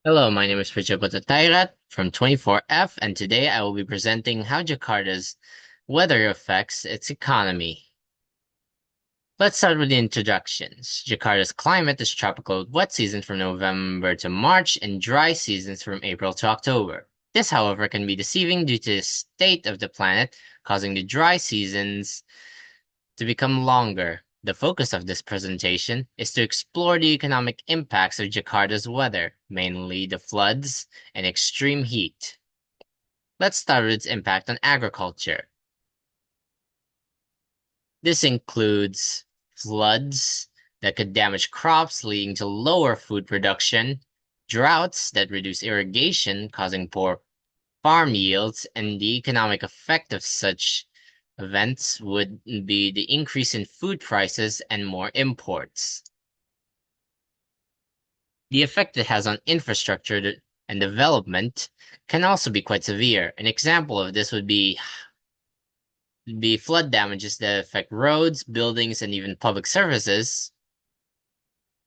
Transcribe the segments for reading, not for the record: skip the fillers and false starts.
Hello, my name is Preecha from 24F, and today I will be presenting how Jakarta's weather affects its economy. Let's start with the introductions. Jakarta's climate is tropical with wet seasons from November to March and dry seasons from April to October. This, however, can be deceiving due to the state of the planet, causing the dry seasons to become longer. The focus of this presentation is to explore the economic impacts of Jakarta's weather, mainly the floods and extreme heat. Let's start with its impact on agriculture. This includes floods that could damage crops, leading to lower food production, droughts that reduce irrigation, causing poor farm yields, and the economic effect of such events would be the increase in food prices and more imports. The effect it has on infrastructure and development can also be quite severe. An example of this would be flood damages that affect roads, buildings, and even public services.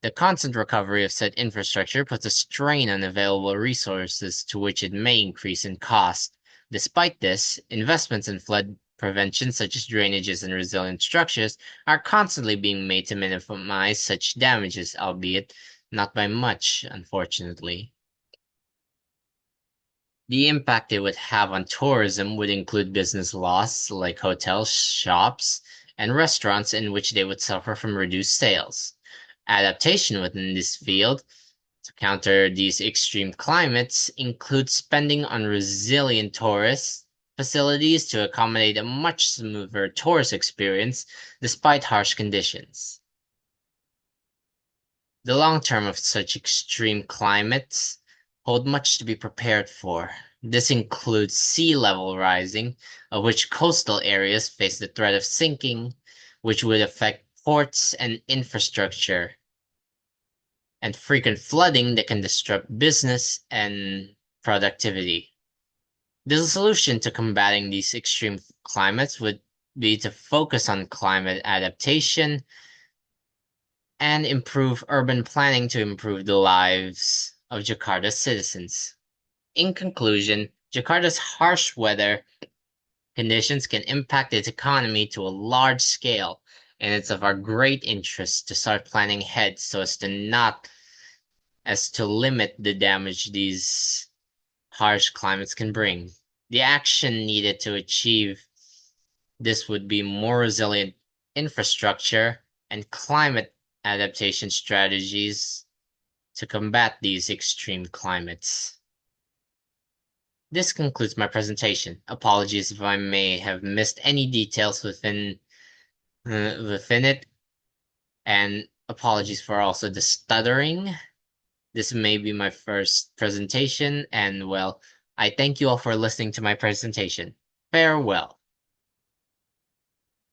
The constant recovery of said infrastructure puts a strain on available resources to which it may increase in cost. Despite this, investments in flood prevention, such as drainages and resilient structures, are constantly being made to minimize such damages, albeit not by much, unfortunately. The impact it would have on tourism would include business loss, like hotels, shops, and restaurants in which they would suffer from reduced sales. Adaptation within this field to counter these extreme climates includes spending on resilient tourist facilities to accommodate a much smoother tourist experience despite harsh conditions. The long term of such extreme climates hold much to be prepared for. This includes sea level rising, of which coastal areas face the threat of sinking, which would affect ports and infrastructure, and frequent flooding that can disrupt business and productivity. The solution to combating these extreme climates would be to focus on climate adaptation and improve urban planning to improve the lives of Jakarta's citizens. In conclusion, Jakarta's harsh weather conditions can impact its economy to a large scale, and it's of our great interest to start planning ahead so as to limit the damage these harsh climates can bring. The action needed to achieve this would be more resilient infrastructure and climate adaptation strategies to combat these extreme climates. This concludes my presentation. Apologies if I may have missed any details within it, and apologies for also the stuttering. This may be my first presentation, and well, I thank you all for listening to my presentation. Farewell.